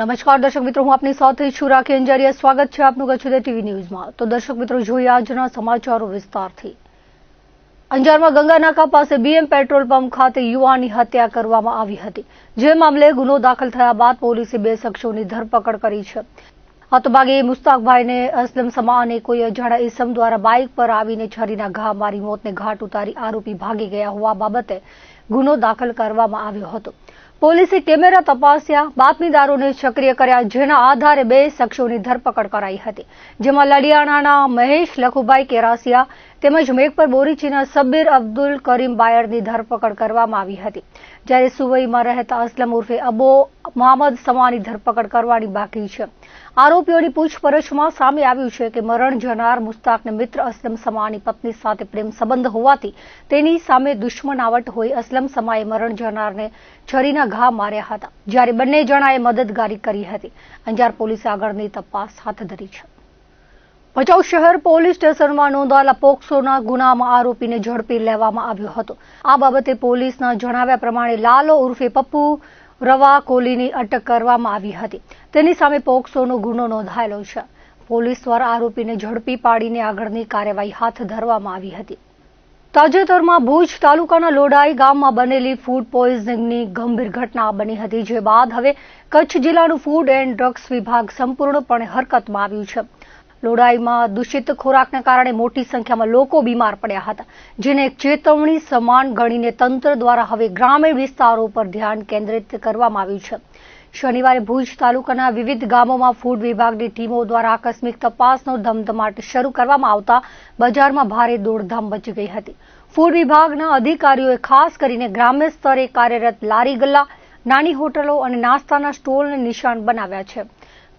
નમસ્કાર દર્શક મિત્રો, હું આપની સાથે છું રાખી અંજારિયા. સ્વાગત છે આપનું કચ્છ ટીવી ન્યૂઝમાં. તો દર્શક મિત્રો, જોઈએ આજના સમાચારો વિસ્તારથી. અંજારમાં ગંગાનાકા પાસે બીએમ પેટ્રોલ પંપ ખાતે યુવાનની હત્યા કરવામાં આવી હતી. જે મામલે ગુનો દાખલ થયા બાદ પોલીસે 2 શખ્સોની ધરપકડ કરી છે. હતભાગી મુસ્તાકભાઈને અસલમ સમા અને કોઈ અજાણ્યા ઇસમ દ્વારા બાઇક પર આવીને છરીના ઘા મારી મોતને ઘાટ ઉતારી આરોપી ભાગી ગયા હોવા બાબતે ગુનો દાખલ કરવામાં આવ્યો હતો. પોલીસે કેમેરા તપાસ્યા, બાતમીદારોને સક્રિય કર્યા, જેના આધારે 2 શખ્સોની ધરપકડ કરાઈ હતી. જેમાં લડિયાણાના મહેશ લખુભાઈ કેરાસિયા તેમજ મેઘપર બોરીચીના સબ્બીર અબ્દુલ કરીમ બાયરની ધરપકડ કરવામાં આવી હતી. જ્યારે સુવઈમાં રહેતા અસલમ ઉર્ફે અબો મોહમ્મદ સમાની ધરપકડ કરવાની બાકી છે. આરોપીઓની પૂછપરછમાં સામે આવ્યું છે કે મરણ જનાર મુસ્તાકને મિત્ર અસલમ સમાની પત્ની સાથે પ્રેમ સંબંધ હોવાથી તેની સામે દુશ્મનાવટ હોઈ અસલમ સમાએ મરણ જનારને છરીના ઘા માર્યા હતા. જ્યારે બંને જણાએ મદદગારી કરી હતી. અંજાર પોલીસે આગળની તપાસ હાથ ધરી છે. ભચાઉ શહેર પોલીસ સ્ટેશનમાં નોંધાયેલા પોક્સોના ગુનામાં આરોપીને ઝડપી લેવામાં આવ્યો હતો. આ બાબતે પોલીસના જણાવ્યા પ્રમાણે લાલો ઉર્ફે પપ્પુ રવા કોલીની અટક કરવામાં આવી હતી. તેની સામે પોક્સોનો ગુનો નોંધાયેલો છે. પોલીસ દ્વારા આરોપીને ઝડપી પાડીને આગળની કાર્યવાહી હાથ ધરવામાં આવી હતી. તાજેતરમાં ભુજ તાલુકાના લોડાઈ ગામમાં બનેલી ફૂડ પોઈઝનિંગની ગંભીર ઘટના બની હતી. જે બાદ હવે કચ્છ જિલ્લાનું ફૂડ એન્ડ ડ્રગ્સ વિભાગ સંપૂર્ણપણે હરકતમાં આવ્યું છે. લોડાઈમાં દૂષિત ખોરાકને કારણે મોટી સંખ્યામાં લોકો બીમાર પડ્યા હતા, જેને એક ચેતવણી સમાન ગણીને તંત્ર દ્વારા હવે ગ્રામીણ વિસ્તારો પર ધ્યાન કેન્દ્રિત કરવામાં આવ્યું છે. શનિવારે ભુજ તાલુકાના વિવિધ ગામોમાં ફૂડ વિભાગની ટીમો દ્વારા આકસ્મિક તપાસનો ધમધમાટ શરૂ કરવામાં આવતા બજારમાં ભારે દોડધામ મચી ગઈ હતી. ફૂડ વિભાગના અધિકારીઓએ ખાસ કરીને ગ્રામ્ય સ્તરે કાર્યરત લારી ગલ્લા, નાની હોટલો અને નાસ્તાના સ્ટોલને નિશાન બનાવ્યા છે.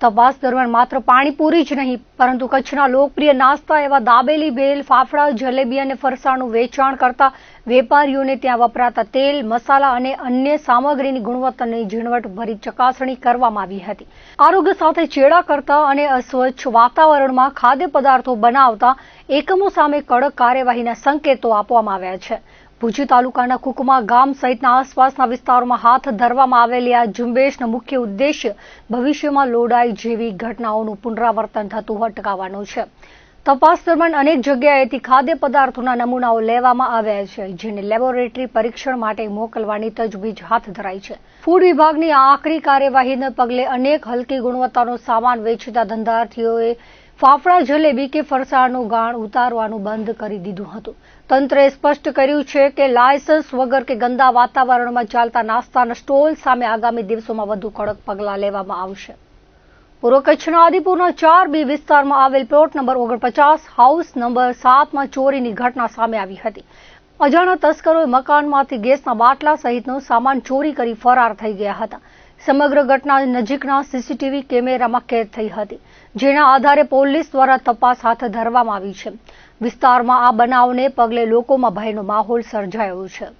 તપાસ દરમિયાન માત્ર પાણીપુરી જ નહીં, પરંતુ કચ્છના લોકપ્રિય નાસ્તા એવા દાબેલી, ભેલ, ફાફડા, જલેબી અને ફરસાણનું વેચાણ કરતા વેપારીઓને ત્યાં વપરાતા તેલ, મસાલા અને અન્ય સામગ્રીની ગુણવત્તાની ઝીણવટભરી ચકાસણી કરવામાં આવી હતી. આરોગ્ય સાથે ચેડા કરતા અને અસ્વચ્છ વાતાવરણમાં ખાદ્ય પદાર્થો બનાવતા એકમો સામે કડક કાર્યવાહીના સંકેતો આપવામાં આવ્યા છે. ભુજ તાલુકાના કુકમા ગામ સહિતના આસપાસના વિસ્તારોમાં હાથ ધરવામાં આવેલી આ ઝુંબેશનો મુખ્ય ઉદ્દેશ્ય ભવિષ્યમાં લોડાઈ જેવી ઘટનાઓનું પુનરાવર્તન થતું અટકાવવાનો છે. તપાસ દરમિયાન અનેક જગ્યાએથી ખાદ્ય પદાર્થોના નમૂનાઓ લેવામાં આવ્યા છે, જેને લેબોરેટરી પરીક્ષણ માટે મોકલવાની તજવીજ હાથ ધરાઈ છે. ફૂડ વિભાગની આ આકરી કાર્યવાહીને પગલે અનેક હલકી ગુણવત્તાનો સામાન વેચતા ધંધાર્થીઓએ ફાફડા, જલેબી કે ફરસાણનું ગાણ ઉતારવાનું બંધ કરી દીધું હતું. તંત્રએ સ્પષ્ટ કર્યું છે કે લાયસન્સ વગર કે ગંદા વાતાવરણમાં ચાલતા નાસ્તાના સ્ટોલ સામે આગામી દિવસોમાં વધુ કડક પગલાં લેવામાં આવશે. પૂર્વ કચ્છના આદિપુરના 4B વિસ્તારમાં આવેલ પ્લોટ નંબર 49 હાઉસ નંબર 7માં ચોરીની ઘટના સામે આવી હતી. અજાણ્યા તસ્કરોએ મકાનમાંથી ગેસના બાટલા સહિતનો સામાન ચોરી કરી ફરાર થઈ ગયા હતા. સમગ્ર ઘટના નજીકના સીસીટીવી કેમેરામાં કેદ થઈ હતી, જેના આધારે પોલીસ દ્વારા તપાસ હાથ ધરવામાં આવી છે. વિસ્તારમાં આ બનાવને પગલે લોકોમાં ભયનો માહોલ સર્જાયો છે.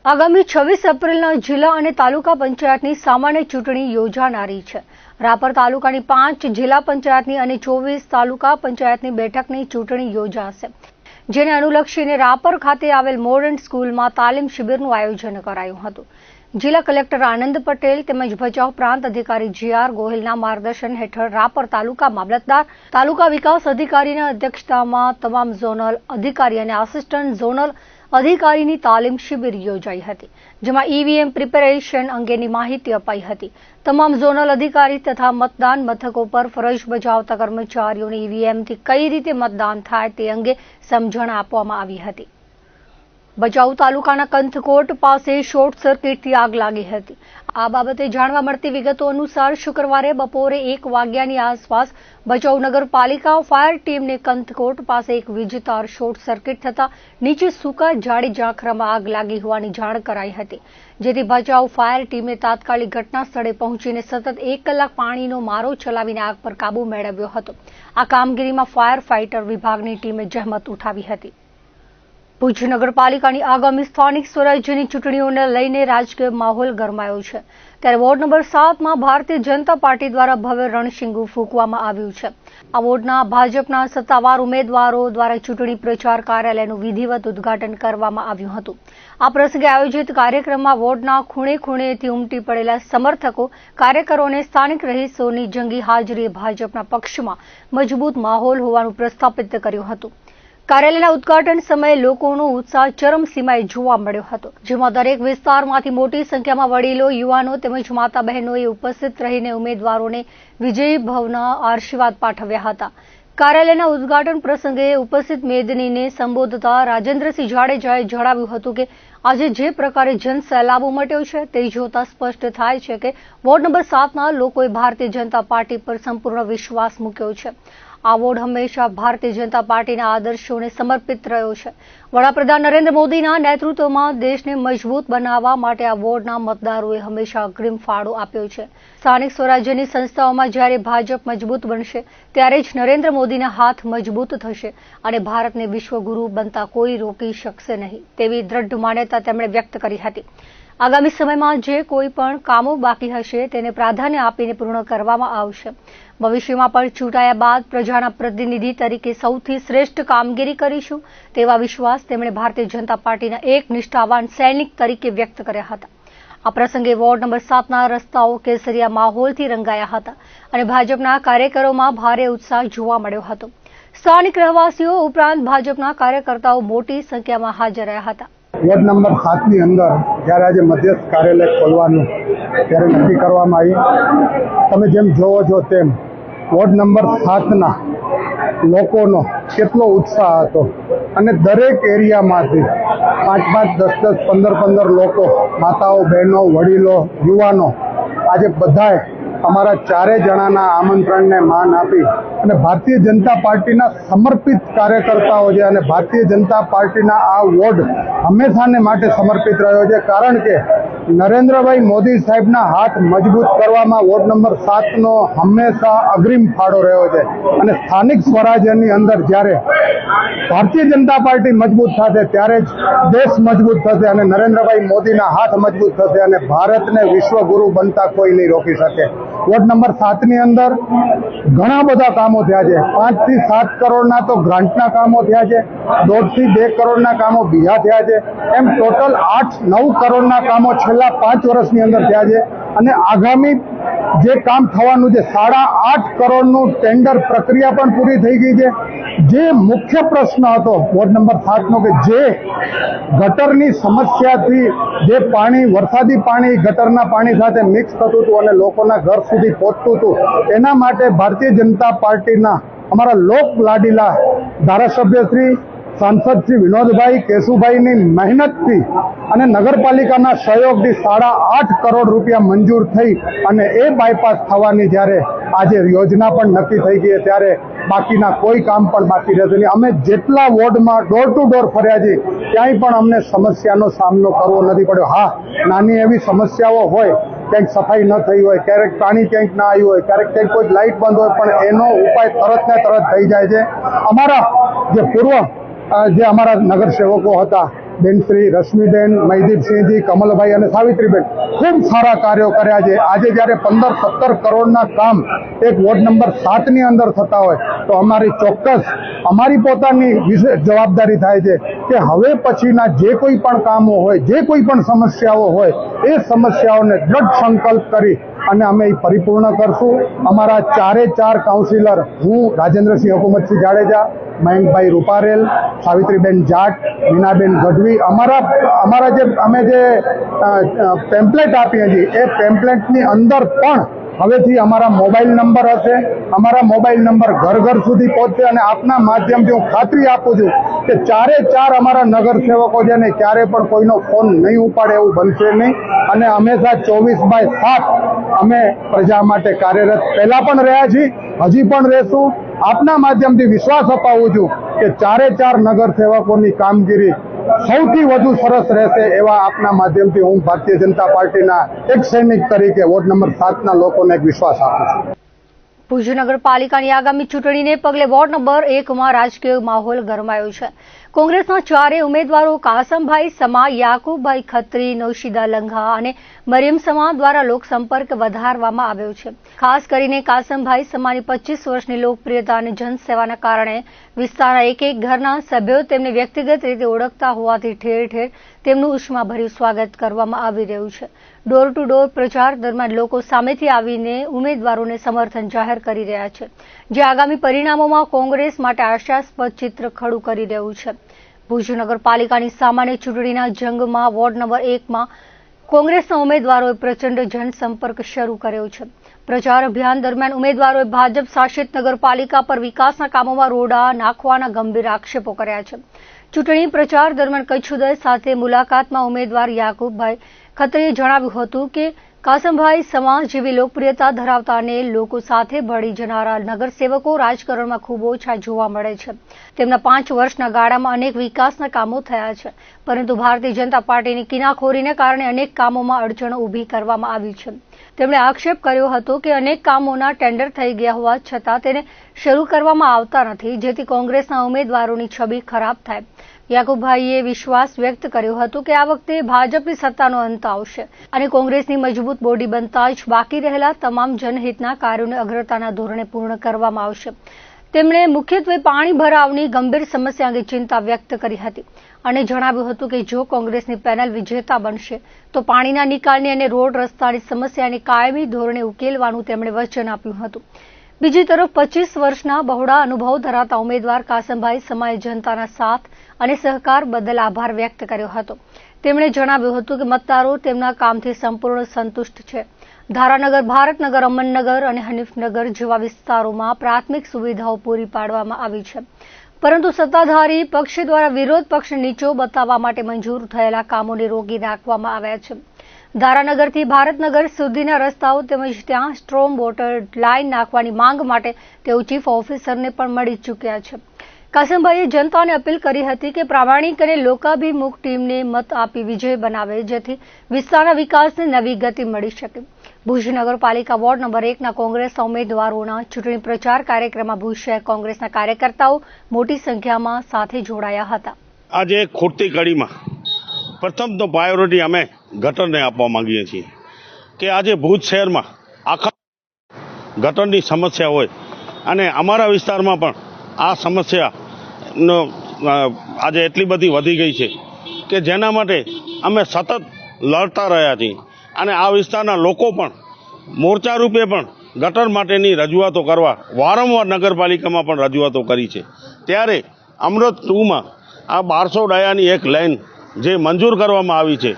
આગામી 26 એપ્રિલના જિલ્લા અને તાલુકા પંચાયતની સામાન્ય ચૂંટણી યોજાનારી છે. રાપર તાલુકાની 5 જિલ્લા પંચાયતની અને 24 તાલુકા પંચાયતની બેઠકની ચૂંટણી યોજાશે. જેને અનુલક્ષીને રાપર ખાતે આવેલ મોડર્ન સ્કૂલમાં તાલીમ શિબિરનું આયોજન કરાયું હતું. જિલ્લા કલેક્ટર આનંદ પટેલ તેમજ ભચાઉ પ્રાંત અધિકારી GR ગોહિલના માર્ગદર્શન હેઠળ રાપર તાલુકા મામલતદાર, તાલુકા વિકાસ અધિકારીના અધ્યક્ષતામાં તમામ ઝોનલ અધિકારી અને આસિસ્ટન્ટ ઝોનલ અધિકારીની તાલીમ શિબિર યોજાઈ હતી, જેમાં EVM પ્રિપેરેશન અંગેની માહિતી અપાઈ હતી. તમામ ઝોનલ અધિકારી તથા મતદાન મથકો પર ફરજ બજાવતા કર્મચારીઓને EVMથી કઈ રીતે મતદાન થાય તે અંગે સમજણ આપવામાં આવી હતી. ભચાઉ તાલુકાના કંથકોટ પાસે શોર્ટ સર્કિટથી આગ લાગી હતી. આ બાબતે જાણવા મળતી વિગતો અનુસાર શુક્રવારે બપોરે 1 વાગ્યાની આસપાસ ભચાઉ નગરપાલિકા ફાયર ટીમને કંથકોટ પાસે એક વીજતાર શોર્ટ સર્કિટ થતા નીચે સૂકા ઝાડી ઝાંખરામાં આગ લાગી હોવાની જાણ કરાઈ હતી. જેથી ભચાઉ ફાયર ટીમે તાત્કાલિક ઘટના સ્થળે પહોંચીને સતત 1 કલાક પાણીનો મારો ચલાવીને આગ પર કાબુ મેળવ્યો હતો. આ કામગીરીમાં ફાયર ફાઇટર વિભાગની ટીમે જહેમત ઉઠાવી હતી. ભુજ નગરપાલિકાની આગામી સ્થાનિક સ્વરાજ્યની ચૂંટણીઓને લઈને રાજકીય માહોલ ગરમાયો છે, ત્યારે ward number 7માં Bharatiya Janata party દ્વારા ભવ્ય રણશીંગુ ફૂંકવામાં આવ્યું છે. આ વોર્ડના ભાજપના સત્તાવાર ઉમેદવારો દ્વારા ચૂંટણી પ્રચાર કાર્યાલયનું વિધિવત ઉદ્ઘાટન કરવામાં આવ્યું હતું. આ પ્રસંગે આયોજિત કાર્યક્રમમાં વોર્ડના ખૂણે ખૂણેથી ઉમટી પડેલા સમર્થકો, કાર્યકરોને સ્થાનિક રહીશોની જંગી હાજરીએ ભાજપના પક્ષમાં મજબૂત માહોલ હોવાનું પ્રસ્થાપિત કર્યું હતું. કાર્યાલયના ઉદ્ઘાટન સમયે લોકોનો ઉત્સાહ ચરમસીમાએ જોવા મળ્યો હતો, જેમાં દરેક વિસ્તારમાંથી મોટી સંખ્યામાં વડીલો, યુવાનો તેમજ માતા બહેનોએ ઉપસ્થિત રહીને ઉમેદવારોને વિજયી ભવના આશીર્વાદ પાઠવ્યા હતા. કાર્યાલયના ઉદ્ઘાટન પ્રસંગે ઉપસ્થિત મેદનીને સંબોધતા રાજેન્દ્રસિંહ જાડેજાએ જણાવ્યું હતું કે આજે જે પ્રકારે જનસેલાબ ઉમટ્યો છે તે જોતા સ્પષ્ટ થાય છે કે વોર્ડ નંબર 7ના લોકોએ ભારતીય જનતા પાર્ટી પર સંપૂર્ણ વિશ્વાસ મૂક્યો છે. આ વોર્ડ હંમેશા ભારતીય જનતા પાર્ટીના આદર્શોને સમર્પિત રહ્યો છે. વડાપ્રધાન નરેન્દ્ર મોદીના નેતૃત્વમાં દેશને મજબૂત બનાવવા માટે આ વોર્ડના મતદારોએ હંમેશા અગ્રીમ ફાળો આપ્યો છે. સ્થાનિક સ્વરાજ્યની સંસ્થાઓમાં જ્યારે ભાજપ મજબૂત બનશે ત્યારે જ નરેન્દ્ર મોદીના હાથ મજબૂત થશે અને ભારતને વિશ્વગુરુ બનતા કોઈ રોકી શકશે નહીં તેવી દ્રઢ માન્યતા તેમણે વ્યક્ત કરી હતી. આગામી સમયમાં જે કોઈ પણ કામો બાકી હશે તેને પ્રાધાન્ય આપીને પૂર્ણ કરવામાં આવશે. ભવિષ્યમાં પણ ચૂંટાયા બાદ પ્રજાના પ્રતિનિધિ તરીકે સૌથી શ્રેષ્ઠ કામગીરી કરીશું તેવા વિશ્વાસ તેમણે ભારતીય જનતા પાર્ટીના એક નિષ્ઠાવાન સૈનિક તરીકે વ્યક્ત કર્યા હતા. આ પ્રસંગે વોર્ડ નંબર 7ના રસ્તાઓ કેસરિયા માહોલથી રંગાયા હતા અને ભાજપના કાર્યકરોમાં ભારે ઉત્સાહ જોવા મળ્યો હતો. સ્થાનિક રહેવાસીઓ ઉપરાંત ભાજપના કાર્યકર્તાઓ મોટી સંખ્યામાં હાજર રહ્યા હતા. વોર્ડ નંબર 7ની અંદર જ્યારે આજે મધ્યસ્થ કાર્યાલય ખોલવાનું ત્યારે નક્કી કરવામાં આવી. તમે જેમ જોવો છો તેમ વોર્ડ નંબર 7ના લોકોનો કેટલો ઉત્સાહ હતો અને દરેક એરિયામાંથી 5-5, 10-10, 15-15 લોકો, માતાઓ, બહેનો, વડીલો, યુવાનો આજે બધાએ અમારા 4 જણાના આમંત્રણને માન આપી અને ભારતીય જનતા પાર્ટીના સમર્પિત કાર્યકર્તાઓ છે અને ભારતીય જનતા પાર્ટીના આ વોર્ડ હંમેશાને માટે સમર્પિત રહ્યો છે, કારણ કે નરેન્દ્રભાઈ મોદી સાહેબના હાથ મજબૂત કરવામાં વોર્ડ નંબર 7નો હંમેશા અગ્રીમ ફાળો રહ્યો છે અને સ્થાનિક સ્વરાજ્યની અંદર જ્યારે ભારતીય જનતા પાર્ટી મજબૂત થશે ત્યારે જ દેશ મજબૂત થશે અને નરેન્દ્રભાઈ મોદીના હાથ મજબૂત થશે અને ભારતને વિશ્વગુરુ બનતા કોઈ નહીં રોકી શકે. વોર્ડ નંબર 7ની અંદર ઘણા બધા કામો થયા છે. 5 થી 7 કરોડના તો ગ્રાન્ટના કામો થયા છે, 1.5 થી 2 કરોડના કામો બીજા થયા છે, એમ ટોટલ 8-9 કરોડના કામો છેલ્લા 5 વર્ષની અંદર થયા છે અને આગામી જે કામ થવાનું છે 8.5 કરોડનું ટેન્ડર પ્રક્રિયા પણ પૂરી થઈ ગઈ છે. જે મુખ્ય પ્રશ્ન હતો વોર્ડ નંબર 7નો કે જે ગટરની સમસ્યાથી જે પાણી, વરસાદી પાણી ગટરના પાણી સાથે મિક્સ થતું હતું અને લોકોના ઘર સુધી પહોંચતું હતું, એના માટે ભારતીય જનતા પાર્ટીના અમારા લોક લાડીલા ધારાસભ્ય શ્રી સાંસદ શ્રી વિનોદભાઈ કેશુભાઈની મહેનતથી અને નગરપાલિકાના સહયોગથી 8.5 કરોડ રૂપિયા મંજૂર થઈ અને એ બાયપાસ થવાની જ્યારે આજે યોજના પણ નક્કી થઈ ગઈ ત્યારે બાકીના કોઈ કામ પણ બાકી રહેશે નહીં. અમે જેટલા વોર્ડમાં ડોર ટુ ડોર ફર્યા છીએ ક્યાંય પણ અમને સમસ્યાનો સામનો કરવો નથી પડ્યો. હા, નાની એવી સમસ્યાઓ હોય, ક્યાંક સફાઈ ન થઈ હોય, ક્યારેક પાણી ક્યાંક ના આવ્યું હોય, ક્યારેક ક્યાંક કોઈ લાઇટ બંધ હોય, પણ એનો ઉપાય તરત ને તરત થઈ જાય છે. અમારા જે પૂર્વ જે અમારા નગરસેવકો હતા બેન શ્રી રશ્મિબેન, મહીદીપસિંહજી, કમલભાઈ અને સાવિત્રીબેન ખૂબ સારા કાર્યો કર્યા છે. આજે જ્યારે 15-17 કરોડના કામ એક વોર્ડ નંબર 7ની અંદર થતા હોય તો અમારી ચોક્કસ અમારી પોતાની જવાબદારી થાય છે કે હવે પછીના જે કોઈ પણ કામો હોય, જે કોઈ પણ સમસ્યાઓ હોય એ સમસ્યાઓને દ્રઢ સંકલ્પ કરી અને અમે એ પરિપૂર્ણ કરશું. અમારા 4 કાઉન્સિલર, હું રાજેન્દ્રસિંહ હુકુમતસિંહ જાડેજા, મયંકભાઈ રૂપારેલ, સાવિત્રીબેન જાટ, મીનાબેન ગઢવી, અમારા જે અમે જે પેમ્પલેટ આપીએ છીએ એ પેમ્પલેટની અંદર પણ હવેથી અમારા મોબાઈલ નંબર હશે. અમારા મોબાઈલ નંબર ઘર સુધી પહોંચશે અને આપના માધ્યમથી હું ખાતરી આપું છું કે 4 અમારા નગરસેવકો છે ને ક્યારે પણ કોઈનો ફોન નહીં ઉપાડે એવું બનશે નહીં અને હંમેશા 24/7 અમે પ્રજા માટે કાર્યરત પહેલા પણ રહ્યા છીએ, હજી પણ રહેશું. આપના માધ્યમથી વિશ્વાસ અપાવું છું કે 4 નગરસેવકોની કામગીરી સૌથી વધુ સરસ રહેશે એવા આપના માધ્યમથી હું ભારતીય જનતા પાર્ટીના એક સૈનિક તરીકે વોર્ડ નંબર 7ના લોકોને એક વિશ્વાસ આપું છું. ભુજ નગરપાલિકાની આગામી ચૂંટણીને પગલે વોર્ડ નંબર 1માં રાજકીય માહોલ ગરમાયો છે. કોંગ્રેસના ચારેય ઉમેદવારો કાસમભાઈ સમા, યાકુબભાઈ ખત્રી, નૌશીદા લંઘા અને મરિયમ સમા દ્વારા લોકસંપર્ક વધારવામાં આવ્યો છે. ખાસ કરીને કાસમભાઈ સમાની 25 વર્ષની લોકપ્રિયતા અને જનસેવાના કારણે વિસ્તારના એક ઘરના સભ્યો તેમને વ્યક્તિગત રીતે ઓળખતા હોવાથી ઠેર ઠેર તેમનું ઉષ્માભર્યું સ્વાગત કરવામાં આવી રહ્યું છે. ડોર ટુ ડોર પ્રચાર દરમિયાન લોકો સામેથી આવીને ઉમેદવારોને સમર્થન જાહેર કરી રહ્યા છે, જે આગામી પરિણામોમાં કોંગ્રેસ માટે આશાસ્પદ ચિત્ર ખડું કરી રહ્યું છે. ભુજ નગરપાલિકાની સામાન્ય ચૂંટણીના જંગમાં વોર્ડ નંબર 1માં કોંગ્રેસના ઉમેદવારોએ પ્રચંડ જનસંપર્ક શરૂ કર્યો છે. પ્રચાર અભિયાન દરમિયાન ઉમેદવારોએ ભાજપ શાસિત નગરપાલિકા પર વિકાસના કામોમાં રોડા નાખવાના ગંભીર આક્ષેપો કર્યા છે. ચૂંટણી પ્રચાર દરમિયાન કચ્છ ઉદય સાથે મુલાકાતમાં ઉમેદવાર યાકુબભાઈ ખત્રીએ જણાવ્યું હતું કે કાસમભાઈ સમા જેવી લોકપ્રિયતા ધરાવતા અને લોકો સાથે ભળી જનારા નગરસેવકો રાજકારણમાં ખૂબ ઓછા જોવા મળે છે. તેમના 5 વર્ષના ગાળામાં અનેક વિકાસના કામો થયા છે, પરંતુ ભારતીય જનતા પાર્ટીની કિનાખોરીને કારણે અનેક કામોમાં અડચણો ઊભી કરવામાં આવી છે. તેમણે આક્ષેપ કર્યો હતો કે અનેક કામોના ટેન્ડર થઈ ગયા હોવા છતાં તેને શરૂ કરવામાં આવતા નથી, જેથી કોંગ્રેસના ઉમેદવારોની છબી ખરાબ થાય. યાકુબભાઈએ વિશ્વાસ વ્યક્ત કર્યો હતો કે આ વખતે ભાજપની સત્તાનો અંત આવશે અને કોંગ્રેસની મજબૂત બોડી બનતા જ બાકી રહેલા તમામ જનહિતના કાર્યોને અગ્રતાના ધોરણે પૂર્ણ કરવામાં આવશે. તેમણે મુખ્યત્વે પાણી ભરાવની ગંભીર સમસ્યા અંગે ચિંતા વ્યક્ત કરી હતી અને જણાવ્યું હતું કે જો કોંગ્રેસની પેનલ વિજેતા બનશે તો પાણીના નિકાલની અને રોડ રસ્તાની સમસ્યાને કાયમી ધોરણે ઉકેલવાનું તેમણે વચન આપ્યું હતું. બીજી તરફ 25 વર્ષના બહોળા અનુભવ ધરાવતા ઉમેદવાર કાસમભાઈ સમાએ જનતાના સાથ અને સહકાર બદલ આભાર વ્યક્ત કર્યો હતો. તેમણે જણાવ્યું હતું કે મતદારો તેમના કામથી સંપૂર્ણ સંતુષ્ટ છે. ધારાનગર, ભારતનગર, અમનનગર અને હનીફનગર જેવા વિસ્તારોમાં પ્રાથમિક સુવિધાઓ પૂરી પાડવામાં આવી છે, પરંતુ સત્તાધારી પક્ષ દ્વારા વિરોધ પક્ષને નીચો બતાવવા માટે મંજૂર થયેલા કામોને રોકી રાખવામાં આવ્યા છે. ધારાનગરથી ભારતનગર સુધીના રસ્તાઓ તેમજ ત્યાં સ્ટ્રોમ વોટર લાઇન નાખવાની માંગ માટે તેઓ ચીફ ઓફિસરને પણ મળી ચૂક્યા છે. કાસમભાઈએ જનતાને અપીલ કરી હતી કે પ્રામાણિક અને લોકાભિમુખ ટીમને મત આપી વિજય બનાવે, જેથી વિસ્તારના વિકાસને નવી ગતિ મળી શકે. ભુજ નગરપાલિકા વોર્ડ નંબર 1ના કોંગ્રેસના ઉમેદવારોના ચૂંટણી પ્રચાર કાર્યક્રમમાં ભુજ શહેર કોંગ્રેસના કાર્યકર્તાઓ મોટી સંખ્યામાં સાથે જોડાયા હતા. આજે ખૂટતી કડીમાં પ્રથમ તો પ્રાયોરિટી અમે ગટરને આપવા માંગીએ છીએ કે આજે ભુજ શહેરમાં આખા ગટરની સમસ્યા હોય અને અમારા વિસ્તારમાં પણ આ સમસ્યાનો આજે એટલી બધી વધી ગઈ છે કે જેના માટે અમે સતત લડતા રહ્યા છીએ અને આ વિસ્તારના લોકો પણ મોરચા રૂપે પણ ગટર માટેની રજૂઆતો કરવા વારંવાર નગરપાલિકામાં પણ રજૂઆતો કરી છે. ત્યારે અમૃત 2માં આ 1200 ડાયાની એક લાઈન જે મંજૂર કરવામાં આવી છે,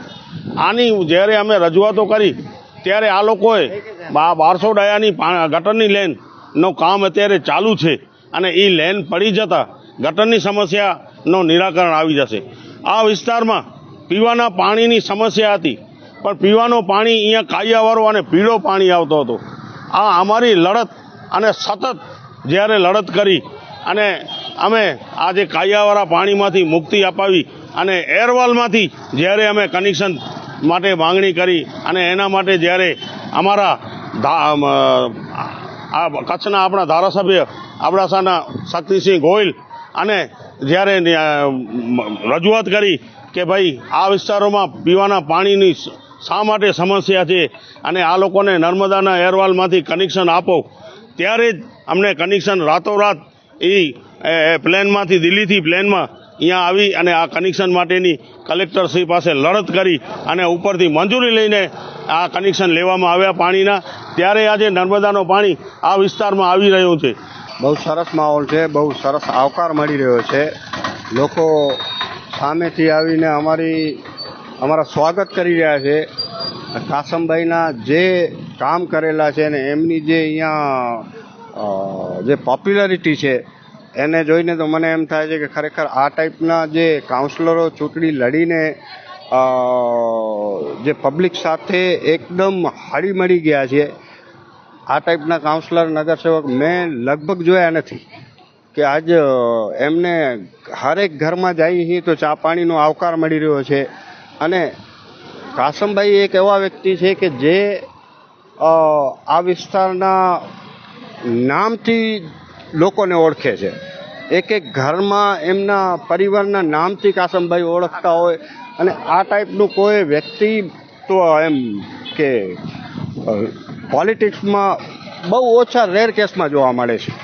આની જ્યારે અમે રજૂઆતો કરી ત્યારે આ લોકોએ 1200 ડાયાની ગટરની લાઈનનું કામ અત્યારે ચાલુ છે અને એ લાઈન પડી જતાં ગટરની સમસ્યાનું નિરાકરણ આવી જશે. આ વિસ્તારમાં પીવાના પાણીની સમસ્યા હતી, પણ પીવાનું પાણી અહીંયા કાયાવાળો અને પીળો પાણી આવતો હતો. આ અમારી લડત અને સતત જ્યારે લડત કરી અને અમે આજે કાયાવાળા પાણીમાંથી મુક્તિ અપાવી અને એરવાલમાંથી જ્યારે અમે કનેક્શન માટે માંગણી કરી અને એના માટે જ્યારે અમારા કચ્છના આપણા ધારાસભ્ય અબડાસાના શક્તિસિંહ ગોહિલ અને જ્યારે રજૂઆત કરી કે ભાઈ આ વિસ્તારોમાં પીવાના પાણીની શા માટે સમસ્યા છે અને આ લોકોને નર્મદાના એરવાલમાંથી કનેક્શન આપો, ત્યારે જ અમને કનેક્શન રાતોરાત એ પ્લેનમાંથી દિલ્હીથી પ્લેનમાં અહીંયા આવી અને આ કનેક્શન માટેની કલેક્ટરશ્રી પાસે લડત કરી અને ઉપરથી મંજૂરી લઈને આ કનેક્શન લેવામાં આવ્યા પાણીના. ત્યારે આજે નર્મદાનું પાણી આ વિસ્તારમાં આવી રહ્યું છે. બહુ સરસ માહોલ છે, બહુ સરસ આવકાર મળી રહ્યો છે. લોકો સામેથી આવીને અમારા સ્વાગત કરી રહ્યા છે. કાસમભાઈના જે કામ કરેલા છે ને એમની જે અહીંયા જે પોપ્યુલારિટી છે એને જોઈને તો મને એમ થાય છે કે ખરેખર આ ટાઈપના જે કાઉન્સિલરો ચૂંટણી લડીને જે પબ્લિક સાથે એકદમ હળીમળી ગયા છે, આ ટાઈપના કાઉન્સિલર નગરસેવક મેં લગભગ જોયા નથી. કે આજ એમને હરેક ઘરમાં જઈએ તો ચા પાણીનો આવકાર મળી રહ્યો છે. અને કાસમભાઈ એક એવા વ્યક્તિ છે કે જે આ વિસ્તારના નામથી લોકોને ઓળખે છે. એક એક ઘરમાં એમના પરિવારના નામથી કાસમભાઈ ઓળખતા હોય અને આ ટાઈપનું કોઈ વ્યક્તિ તો એમ કે પોલિટિક્સમાં બહુ ઓછા રેર કેસમાં જોવા મળે છે.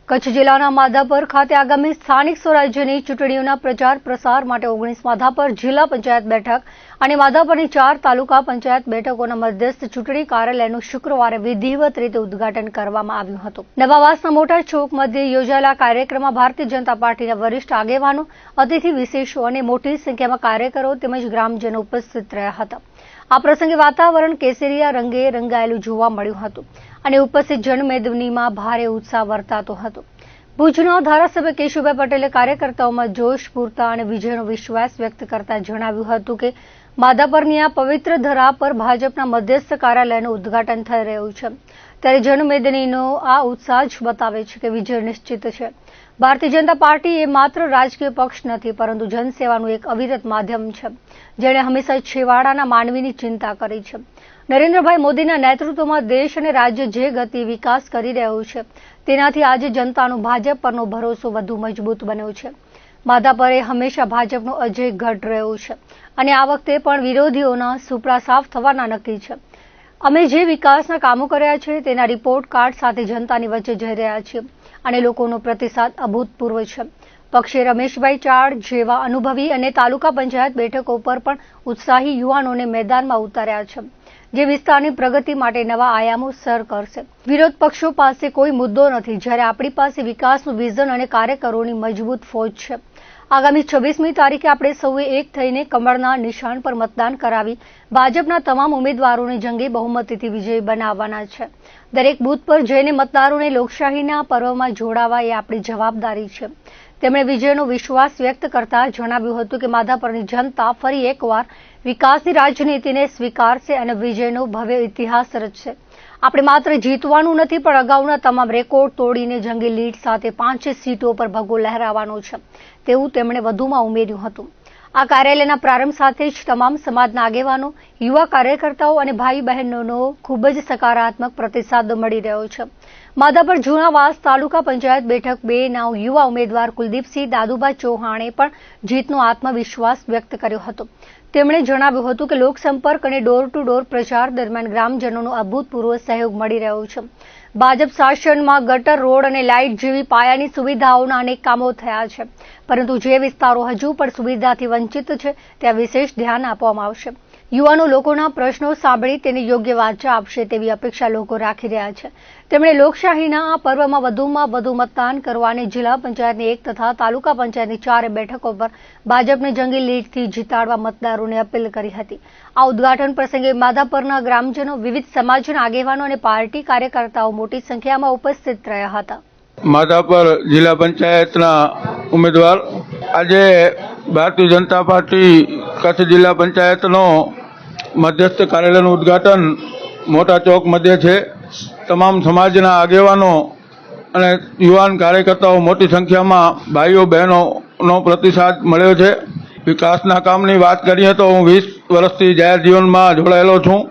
કચ્છ જિલ્લાના માધાપર ખાતે આગામી સ્થાનિક સ્વરાજ્યની ચૂંટણીઓના પ્રચાર પ્રસાર માટે 19 માધાપર જિલ્લા પંચાયત બેઠક અને માધાપરની 4 તાલુકા પંચાયત બેઠકોના મધ્યસ્થ ચૂંટણી કાર્યાલયનું શુક્રવારે વિધિવત રીતે ઉદ્ઘાટન કરવામાં આવ્યું હતું. નવાવાસના મોટા ચોક મધ્યે યોજાયેલા કાર્યક્રમમાં ભારતીય જનતા પાર્ટીના વરિષ્ઠ આગેવાનો, અતિથિ વિશેષો અને મોટી સંખ્યામાં કાર્યકરો તેમજ ગ્રામજનો ઉપસ્થિત રહ્યા હતા. આ પ્રસંગે વાતાવરણ કેસરીયા રંગે રંગાયેલું જોવા મળ્યું હતું અને ઉપસ્થિત જનમેદનીમાં ભારે ઉત્સાહ વર્તાતો હતો. ભુજના ધારાસભ્ય કેશુભાઈ પટેલે કાર્યકર્તાઓમાં જોશ પૂરતા અને વિજયનો વિશ્વાસ વ્યક્ત કરતા જણાવ્યું હતું કે માધાપરની આ પવિત્ર ધરા પર ભાજપના મધ્યસ્થ કાર્યાલયનું ઉદ્ઘાટન થઈ રહ્યું છે, ત્યારે જનમેદનીનો આ ઉત્સાહ જ બતાવે છે કે વિજય નિશ્ચિત છે. ભારતીય જનતા પાર્ટી એ માત્ર રાજકીય પક્ષ નથી, પરંતુ જનસેવાનું એક અવિરત માધ્યમ છે, જેણે હંમેશા છેવાડાના માનવીની ચિંતા કરી છે. નરેન્દ્રભાઈ મોદીના નેતૃત્વમાં દેશ અને રાજ્ય જે ગતિ વિકાસ કરી રહ્યું છે, તેનાથી આજે જનતાનો ભાજપ પરનો ભરોસો વધુ મજબૂત બન્યો છે. માધાપરે હંમેશા ભાજપનો અજય ગઢ રહ્યો છે અને આ વખતે પણ વિરોધીઓના સુપડા સાફ થવાના નક્કી છે. અમે જે વિકાસના કામો કર્યા છે તેના રિપોર્ટ કાર્ડ સાથે જનતાની વચ્ચે જઈ રહ્યા છીએ અને લોકોનો પ્રતિસાદ અભૂતપૂર્વ છે. પક્ષે રમેશભાઈ ચાડ જેવા અનુભવી અને તાલુકા પંચાયત બેઠકો પર પણ ઉત્સાહી યુવાનોને મેદાનમાં ઉતાર્યા છે, જે વિસ્તારની પ્રગતિ માટે નવા આયામો સર કરશે. વિરોધ પક્ષો પાસે કોઈ મુદ્દો નથી, જ્યારે આપણી પાસે વિકાસનું વિઝન અને કાર્યકરોની મજબૂત ફોજ છે. આગામી 26મી તારીખે આપણે સૌએ એક થઈને કમળના નિશાન પર મતદાન કરાવી ભાજપના તમામ ઉમેદવારોને જંગી બહુમતીથી વિજયી બનાવવાના છે. દરેક બૂથ પર જઈને મતદારોને લોકશાહીના પર્વમાં જોડાવા એ આપણી જવાબદારી છે. તેમણે વિજયનો વિશ્વાસ વ્યક્ત કરતા જણાવ્યું હતું કે માધાપરની જનતા ફરી એકવાર વિકાસની રાજનીતિને સ્વીકારશે અને વિજયનો ભવ્ય ઇતિહાસ રચશે. આપણે માત્ર જીતવાનું નથી, પણ અગાઉના તમામ રેકોર્ડ તોડીને જંગી લીડ સાથે 5 સીટો પર ભગવો લહેરાવવાનો છે, તેવું તેમણે વધુમાં ઉમેર્યું હતું. આ કાર્યાલયના પ્રારંભ સાથે જ તમામ સમાજના આગેવાનો, યુવા કાર્યકર્તાઓ અને ભાઈ બહેનોનો ખૂબ જ સકારાત્મક પ્રતિસાદ મળી રહ્યો છે. માધાપર જૂનાવાસ તાલુકા પંચાયત બેઠક 2ના યુવા ઉમેદવાર કુલદીપસિંહ દાદુભા ચૌહાણે પણ જીતનો આત્મવિશ્વાસ વ્યક્ત કર્યો હતો. તેમણે જણાવ્યું હતું કે લોકસંપર્ક અને ડોર ટુ ડોર પ્રચાર દરમિયાન ગ્રામજનોનો અભૂતપૂર્વ સહયોગ મળી રહ્યો છે. ભાજપ શાસનમાં ગટર, રોડ અને લાઇટ જેવી પાયાની સુવિધાઓના અનેક કામો થયા છે, પરંતુ જે વિસ્તારો હજુ પણ સુવિધાથી વંચિત છે ત્યાં વિશેષ ધ્યાન આપવામાં આવશે. યુવાનો લોકોના પ્રશ્નો સાંભળી તેને યોગ્ય વાચા આપશે તેવી અપેક્ષા લોકો રાખી રહ્યા છે. તેમણે લોકશાહીના આ પર્વમાં વધુમાં વધુ મતદાન કરવા અને જિલ્લા પંચાયતની 1 તથા તાલુકા પંચાયતની 4 બેઠકો પર ભાજપને જંગી લીડથી જીતાડવા મતદારોને અપીલ કરી હતી. આ ઉદ્ઘાટન પ્રસંગે માધાપરના ગ્રામજનો, વિવિધ સમાજના આગેવાનો અને પાર્ટી કાર્યકર્તાઓ મોટી સંખ્યામાં ઉપસ્થિત રહ્યા હતા. માધાપર જિલ્લા પંચાયતના ઉમેદવાર આજે ભારતીય જનતા પાર્ટી કચ્છ જિલ્લા પંચાયતનો મધ્યસ્થ કાર્યાલયનું ઉદ્ઘાટન મોટા ચોક મધ્યે છે. તમામ સમાજના આગેવાનો અને યુવાન કાર્યકર્તાઓ મોટી સંખ્યામાં ભાઈઓ બહેનોનો પ્રતિસાદ મળ્યો છે. વિકાસના કામની વાત કરીએ તો હું 20 વર્ષથી જાહેર જીવનમાં જોડાયેલો છું.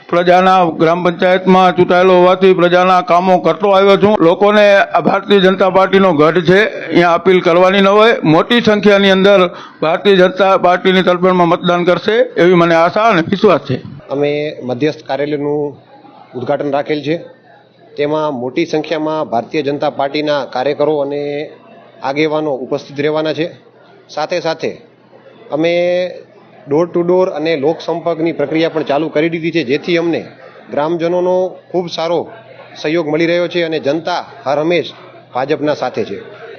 પ્રજાના ગ્રામ પંચાયતમાં ચૂંટાયેલો હોવાથી પ્રજાના કામો કરતો આવ્યો છું. લોકોને ભારતીય જનતા પાર્ટીનો ગઢ છે, અહીંયા અપીલ કરવાની ન હોય. મોટી સંખ્યાની અંદર ભારતીય જનતા પાર્ટીની તરફેણમાં મતદાન કરશે એવી મને આશા અને વિશ્વાસ છે. અમે મધ્યસ્થ કાર્યાલયનું ઉદ્ઘાટન રાખેલ છે. તેમાં મોટી સંખ્યામાં ભારતીય જનતા પાર્ટીના કાર્યકરો અને આગેવાનો ઉપસ્થિત રહેવાના છે. સાથે સાથે અમે ડોર ટુ ડોર અને લોકસંપર્કની પ્રક્રિયા પણ ચાલુ કરી દીધી છે, જેથી અમને ગ્રામજનોનો ખૂબ સારો સહયોગ મળી રહ્યો છે અને જનતા હર હંમેશ ભાજપના સાથે છે.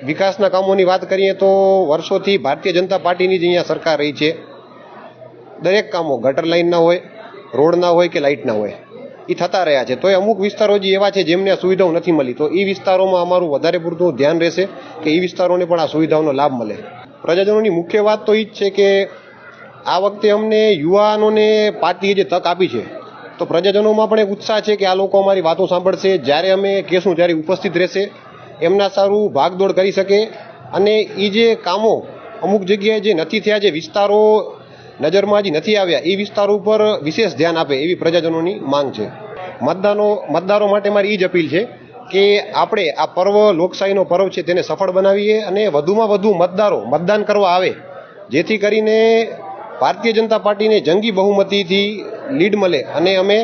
વિકાસના કામોની વાત કરીએ તો વર્ષોથી ભારતીય જનતા પાર્ટીની જ અહીંયા સરકાર રહી છે. દરેક કામો ગટર લાઇનના હોય, રોડના હોય કે લાઇટના હોય, એ થતા રહ્યા છે. તોય અમુક વિસ્તારો જે એવા છે જેમને આ સુવિધાઓ નથી મળી, તો એ વિસ્તારોમાં અમારું વધારે પૂરતું ધ્યાન રહેશે કે એ વિસ્તારોને પણ આ સુવિધાઓનો લાભ મળે. પ્રજાજનોની મુખ્ય વાત તો એ જ છે કે આ વખતે અમને યુવાનોને પાર્ટીએ જે તક આપી છે, તો પ્રજાજનોમાં પણ એક ઉત્સાહ છે કે આ લોકો અમારી વાતો સાંભળશે, જ્યારે અમે કહેશું ત્યારે ઉપસ્થિત રહેશે, એમના સારું ભાગદોડ કરી શકે અને એ જે કામો અમુક જગ્યાએ જે નથી થયા, જે વિસ્તારો નજરમાં હજી નથી આવ્યા, એ વિસ્તારો ઉપર વિશેષ ધ્યાન આપે એવી પ્રજાજનોની માંગ છે. મતદારો માટે મારી એ જ અપીલ છે કે આપણે આ પર્વ લોકશાહીનો પર્વ છે તેને સફળ બનાવીએ અને વધુમાં વધુ મતદારો મતદાન કરવા આવે, જેથી કરીને ભારતીય જનતા પાર્ટીને જંગી બહુમતીથી લીડ મળે અને અમે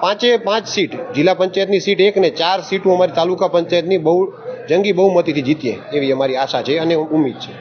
5 સીટ, જિલ્લા પંચાયતની સીટ 1 ને 4 સીટો અમારી તાલુકા પંચાયતની જંગી બહુમતીથી જીતીએ એવી અમારી આશા છે અને ઉમ્મીદ છે.